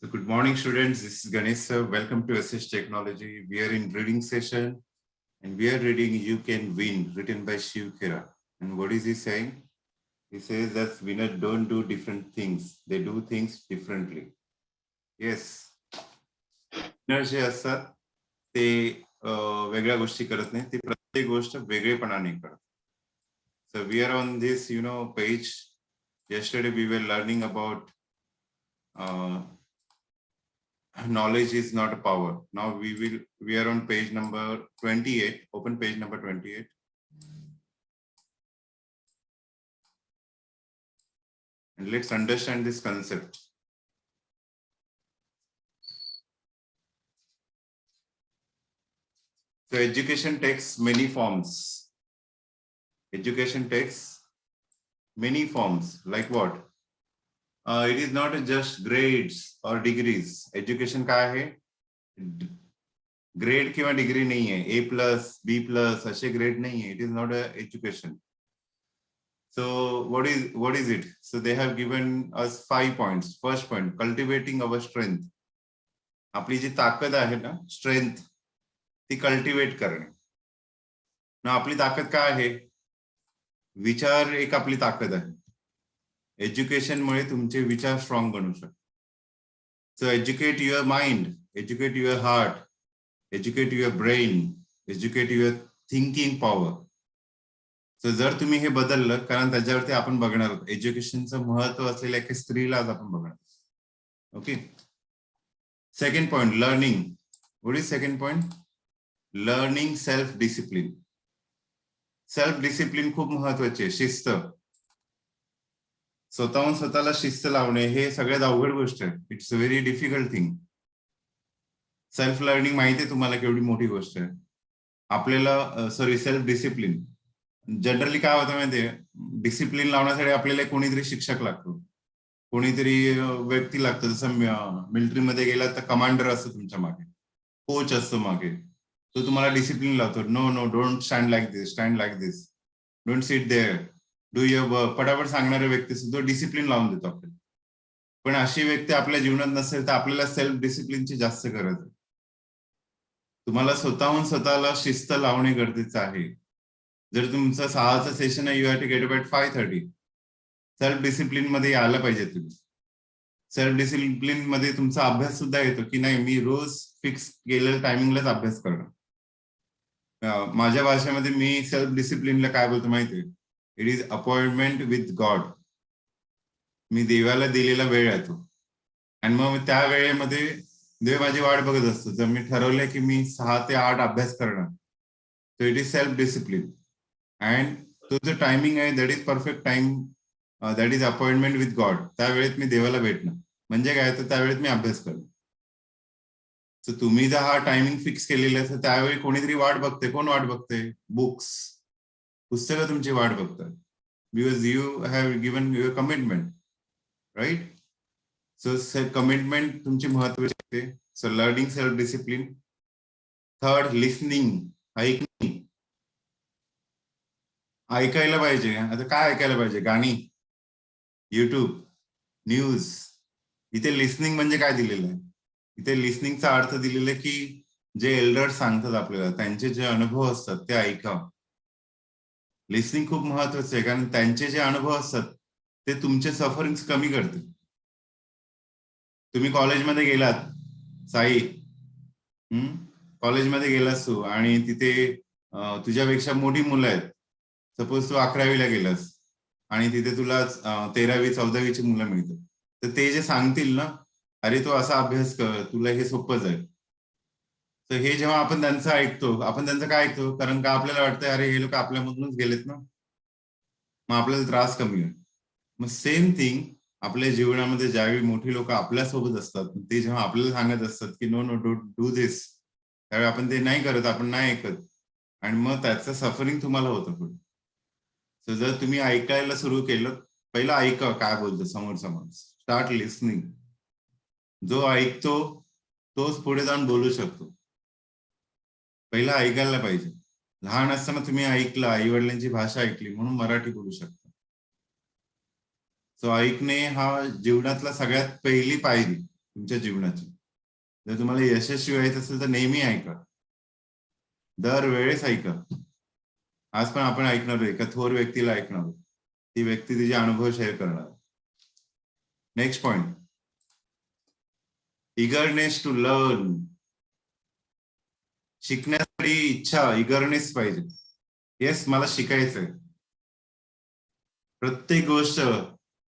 So good morning, students. This is Ganesh sir. Welcome to SS Technology. We are in reading session and we are reading You Can Win, written by Shiv Khera. And what is he saying? He says that winners don't do different things. They do things differently. Yes. Winners जे असतात ते वेगळ्या गोष्टी करत नाही. ते प्रत्येक गोष्ट वेगळेपणाने करतात. So we are on this, page. Yesterday we were learning about knowledge is not a power. Now we are on page number 28. Open page number 28. And let's understand this concept. So education takes many forms. Education takes many forms. Like what? It is not just grades or degrees. Education काय आहे? Grade किंवा degree नहीं है. A+, B+, असे grade नहीं है. It is not a education. So what is it? So they have given us 5 points. First point, cultivating our strength. आपली जी ताकद आहे ना, strength, ती कल्टिवेट करणे. ना आपली ताकद काय आहे? विचार एक आपली ताकद आहे. एज्युकेशन मुळे तुमचे विचार स्ट्रॉंग बनू शकतात. So educate your mind, educate your heart, educate your brain, educate your thinking power. So जर तुम्ही हे बदललं, कारण त्याच्यावरती आपण बघणार आहोत एज्युकेशनचं महत्व असलेल्या एका स्त्रीला आज आपण बघणार. Okay. Second point, learning. What is second point? Learning self discipline. Self discipline खूप महत्वाची आहे. शिस्त. स्वतःहून स्वतःला शिस्त लावणे हे सगळ्यात अवघड गोष्ट आहे. It's a very difficult thing. Self learning माहिती आहे तुम्हाला केवढी मोठी गोष्ट आहे. आपल्याला सेल्फ डिसिप्लिन जनरली काय होतं माहितीये, डिसिप्लिन लावण्यासाठी आपल्याला कोणीतरी शिक्षक लागतो, कोणीतरी व्यक्ती लागतो. जसं मिलिटरीमध्ये गेला तर कमांडर असतो तुमच्या मागे, कोच असतो मागे, तो तुम्हाला डिसिप्लिन लावतो. No don't stand like this, stand like this, don't sit there, do your work, पटापट सांगणारे व्यक्ती असतो, तो डिसिप्लिन लावून देतो आपल्याला. पण अशी व्यक्ती आपल्या जीवनात नसेल तर आपल्याला सेल्फ डिसिप्लिनची जास्त गरज आहे. तुम्हाला स्वतःहून स्वतःला शिस्त लावणे गरजेचं आहे. जर तुमचं 6चं सेशन आहे, you have to get up at 5:30. Self discipline मध्ये आलं पाहिजे तुम्ही. सेल्फ डिसिप्लिन मध्ये तुमचा अभ्यास सुद्धा येतो की नाही, मी रोज फिक्स केलेल्या टायमिंगलाच अभ्यास करणार. माझ्या भाषेमध्ये मी सेल्फ डिसिप्लिनला काय बोलतो माहितीये? It is appointment with God. मी देवाला दिलेला वेळ आहे तो, आणि मग त्या वेळेमध्ये देव माझी वाट बघत असतो. जर मी ठरवलंय की मी 6 ते 8 अभ्यास करणार, तर it is self discipline. And तो जो टायमिंग आहे that is perfect time, that is appointment with God. त्यावेळेत मी देवाला भेटणार. म्हणजे काय, तर त्यावेळेत मी अभ्यास करणार. तर तुम्ही जर हा टायमिंग फिक्स केलेला आहे तर त्यावेळी कोणीतरी वाट बघते. कोण वाट बघते? बुक्स, पुस्तकं तुमची वाट बघतात. Because you have given your commitment, right? So commitment तुमची महत्वाची आहे. So learning self discipline. Third, listening, ऐकणे. ऐकायला पाहिजे. आता काय ऐकायला पाहिजे? गाणी, युट्यूब, न्यूज. इथे लिसनिंग म्हणजे काय दिलेलं आहे? इथे लिसनिंगचा अर्थ दिलेला आहे की जे एल्डर्स सांगतात आपल्याला, त्यांचे जे अनुभव असतात ते ऐका. लिसनिंग खूप महत्वाचं आहे, कारण त्यांचे जे अनुभव असतात ते तुमचे सफरिंग कमी करते. तुम्ही कॉलेजमध्ये गेलात, साई, कॉलेजमध्ये गेलास तू आणि तिथे तुझ्यापेक्षा मोठी मुलं आहेत. सपोज तू 11वीला गेलास आणि तिथे तुला 13वी 14वीची मुलं मिळतात. तर ते जे सांगतील ना, अरे तो असा अभ्यास कर, तुला हे सोपंच आहे. तर हे जेव्हा आपण त्यांचं ऐकतो, आपण त्यांचं काय ऐकतो? कारण का आपल्याला वाटतं अरे हे लोक आपल्यामधूनच गेलेत ना, मग आपल्याला त्रास कमी होईल. मग सेम थिंग आपल्या जीवनामध्ये ज्यावेळी मोठी लोक आपल्यासोबत असतात, ते जेव्हा आपल्याला सांगत असतात की नो डोंट डू दिस, त्यावेळी आपण ते नाही करत, आपण नाही ऐकत, आणि मग त्याचं सफरिंग तुम्हाला होतं पुढे. सो जर तुम्ही ऐकायला सुरू केलं, पहिलं ऐका काय बोलतो समोरचा माणूस. Start listening. जो ऐकतो तोच पुढे जाऊन बोलू शकतो. पहिला ऐकायला पाहिजे. लहान असताना तुम्ही ऐकलं, आई वडिलांची भाषा ऐकली म्हणून मराठी बोलू शकता. सो ऐकणे हा जीवनातला सगळ्यात पहिली पायरी. तुमच्या जीवनाची. जर तुम्हाला यशस्वी व्हायचं असेल तर नेहमी ऐका, दरवेळेस ऐका. आज पण आपण ऐकणार आहे, एका थोर व्यक्तीला ऐकणार, ती व्यक्ती तिचे अनुभव शेअर करणार. Next point, eagerness to learn. शिकण्यासाठी इच्छा, इगरनेस पाहिजे. येस, मला शिकायचंय, प्रत्येक गोष्ट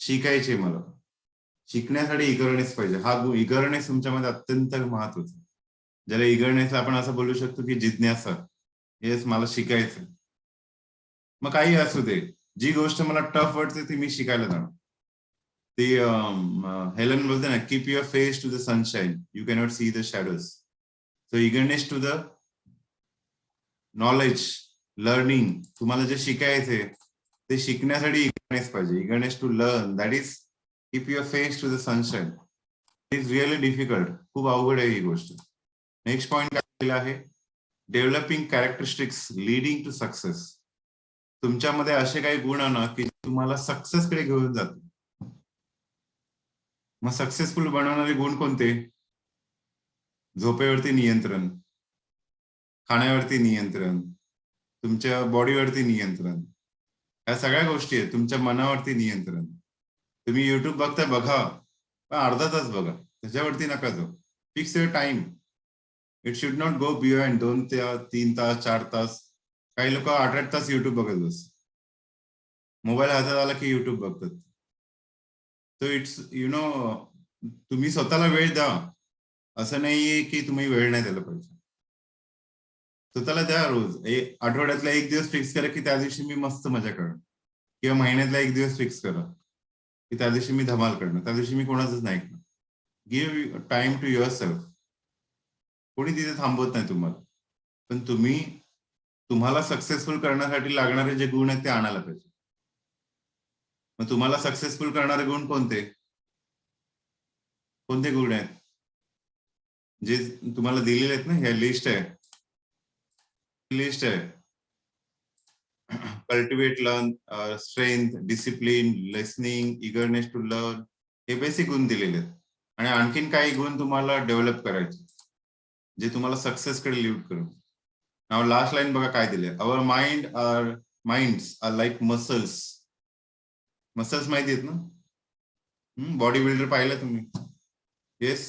शिकायची मला. शिकण्यासाठी इगरनेस पाहिजे. हा इगरनेस तुमच्यामध्ये अत्यंत महत्वाचा. ज्याला इगरनेसला आपण असं बोलू शकतो की जिज्ञासा. येस, मला शिकायचं. मग काही असू दे, जी गोष्ट मला टफ वाटते ती मी शिकायला जाणार. ती हेलन बोलते ना, keep your face to the sunshine, you cannot see the shadows. So eagerness to the knowledge, learning. तुम्हाला जे शिकायचंय ते शिकण्यासाठी इगरनेस पाहिजे. Eagerness to learn, that is keep your face to the sunshine. It is really difficult. खूप अवघड आहे ही गोष्ट. नेक्स्ट पॉइंट काय दिलेला आहे, developing characteristics leading to success. तुमच्यामध्ये असे काही गुण आणा की तुम्हाला सक्सेस कडे घेऊन जातो. मग सक्सेसफुल बनवणारे गुण कोणते? झोपेवरती नियंत्रण, खाण्यावरती नियंत्रण, तुमच्या बॉडीवरती नियंत्रण, या सगळ्या गोष्टी आहेत. तुमच्या मनावरती नियंत्रण. तुम्ही युट्यूब बघताय, बघा, पण अर्धा तास बघा, त्याच्यावरती नका जाऊ. Fix your time. It should not go beyond 2 ते 3 तास 4 तास. काही लोक 8-8 तास युट्यूब बघत बस, मोबाईल हातात आला की युट्यूब बघतात. सो इट्स तुम्ही स्वतःला वेळ द्या. असं नाहीये की तुम्ही वेळ नाही द्यायला पाहिजे. स्वतःला द्या रोज. आठवड्यातला एक दिवस फिक्स करा की त्या दिवशी मी मस्त मजा करणार, किंवा महिन्यातला एक दिवस फिक्स करा की त्या दिवशी मी धमाल करणार, त्या दिवशी मी कोणाचंच नाही ऐकणार. Give time to yourself. कोणी तिथे थांबवत नाही तुम्हाला, पण तुम्ही तुम्हाला सक्सेसफुल करण्यासाठी लागणारे जे गुण आहेत ते आणायला पाहिजे. मग तुम्हाला सक्सेसफुल करणारे गुण कोणते कोणते गुण आहेत? जे तुम्हाला दिलेले आहेत ना, ह्या लिस्ट आहे. Cultivate, learn, strength, discipline, listening, eagerness to learn, हे बेसिक गुण दिलेले आहेत. आणि आणखीन काही गुण तुम्हाला डेव्हलप करायचे, जे तुम्हाला सक्सेस कडे लीड करू. नाव लास्ट लाईन बघा काय दिले. Our minds are like muscles. Muscles माहिती आहेत ना? बॉडी बिल्डर पाहिलं तुम्ही? Yes,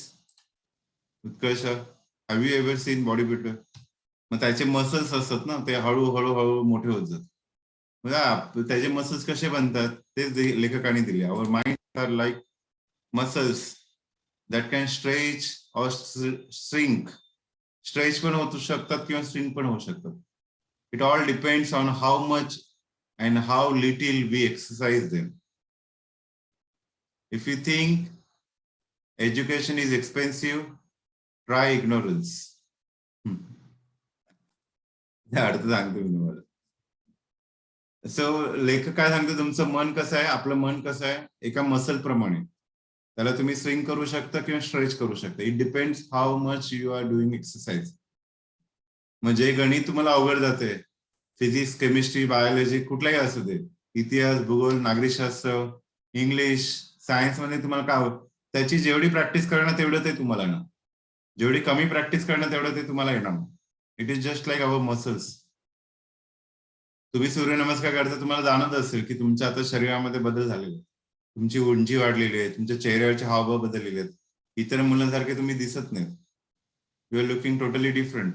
Utkarsh, have you ever seen body builder? मग त्याचे मसल्स असतात ना, ते हळूहळू मोठे होत जातात. बघा त्याचे मसल्स कसे बनतात तेच लेखकाने दिले. Our mind are like muscles that can stretch or shrink. Stretch पण होऊ शकतात किंवा श्रिंक पण होऊ शकतात. It all depends on how much and how little we exercise them. If you think education is expensive, try ignorance. अर्थ सांगतो मी तुम्हाला. सो लेखक काय सांगतो, तुमचं मन कसं आहे, आपलं मन कसं आहे, एका मसल प्रमाणे. त्याला तुम्ही स्विंग करू शकता किंवा स्ट्रेच करू शकता. It depends how much you are doing exercise. म्हणजे गणित तुम्हाला अवघड जाते, फिजिक्स, केमिस्ट्री, बायोलॉजी, कुठलाही असू दे, इतिहास, भूगोल, नागरिकशास्त्र, इंग्लिश, सायन्स मध्ये तुम्हाला काय, त्याची जेवढी प्रॅक्टिस करणं तेवढं ते तुम्हाला येणार. जेवढी कमी प्रॅक्टिस करणं तेवढं ते तुम्हाला येणार. It is just like our muscles. तुम्ही सूर्यनमस्कार करता, तुम्हाला जाणवत असेल की तुमच्या आता शरीरामध्ये बदल झालेले, तुमची उंची वाढलेली आहे, तुमच्या चेहऱ्यावरचे हावभाव बदललेले आहेत. इतर मुलांसारखे तुम्ही दिसत नाहीत. You are looking totally different.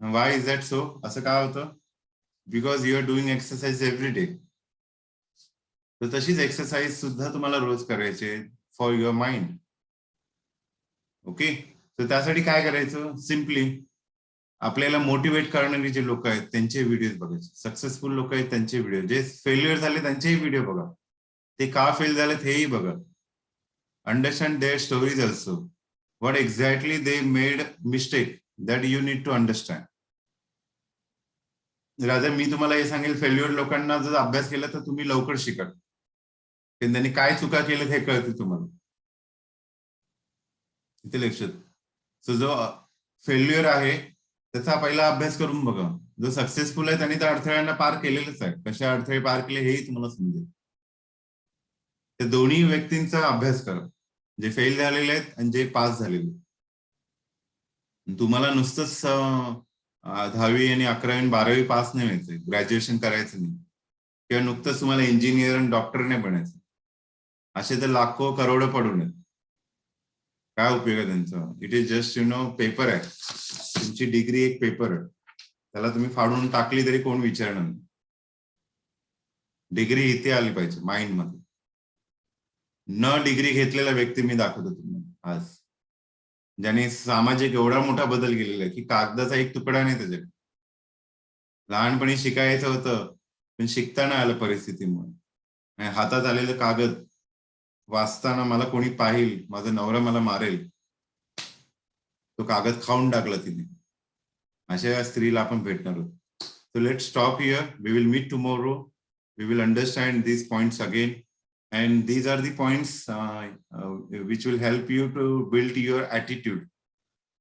Why is that so? असं काय होतं? Because you are doing exercise every day. तर तशीच एक्सरसाइज सुद्धा तुम्हाला रोज करायचे फॉर युअर माइंड. ओके, तर त्यासाठी काय करायचं? सिम्पली आपल्याला मोटिवेट करणारे जे लोक आहेत त्यांचे व्हिडिओ बघायचे. सक्सेसफुल लोक आहेत त्यांचे व्हिडिओ, जे फेल्युअर झाले त्यांचेही व्हिडिओ बघा. ते का फेल झालेत हेही बघा. Understand their stories also. What exactly they made mistake, that you need to understand. Rather मी तुम्हाला हे सांगेल, फेल्युअर लोकांना जर अभ्यास केला तर तुम्ही लवकर शिकाल. त्यांनी काय चुका केल्यात हे कळते तुम्हाला. इथे लक्षात. सो जो फेल्युअर आहे त्याचा पहिला अभ्यास करून बघा. जो सक्सेसफुल आहे त्यांनी त्या अडथळ्यांना पार केलेलंच आहे. कशा अडथळे पार केले हेही तुम्हाला समजेल. त्या दोन्ही व्यक्तींचा अभ्यास करा. जे फेल झालेले आहेत आणि जे पास झालेले. तुम्हाला नुसतंच 10वी आणि 11वी आणि 12वी पास नाही व्हायचंय, ग्रॅज्युएशन करायचं नाही, किंवा नुकतंच तुम्हाला इंजिनियर आणि डॉक्टर नाही बनायचं. असे तर लाखो करोड पडून आहेत. काय उपयोग आहे त्यांचा? इट इज जस्ट पेपर आहे. तुमची डिग्री एक पेपर आहे, त्याला तुम्ही फाडून टाकली तरी कोण विचारणार नाही. डिग्री इथे आली पाहिजे माइंड मध्ये. न डिग्री घेतलेला व्यक्ती मी दाखवतो तुम्हाला आज, ज्याने सामाजिक एवढा मोठा बदल केलेला आहे की कागदाचा एक तुकडा नाही त्याच्याकडे. लहानपणी शिकायचं होतं पण शिकता नाही आलं परिस्थितीमुळे. हातात आलेलं कागद वाचताना मला कोणी पाहिल, माझा नवरा मला मारेल, तो कागद खाऊन टाकला तिने. अशा स्त्रीला आपण भेटणार आहोत. So let's stop here. We will meet tomorrow. We will understand these points again. And these are the points which will help you to build your attitude.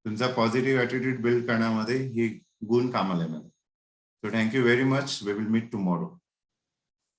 तुमचा पॉझिटिव्ह ॲटिट्यूड बिल्ड करण्यामध्ये हे गुण कामाला येणार. So thank you very much. We will meet tomorrow.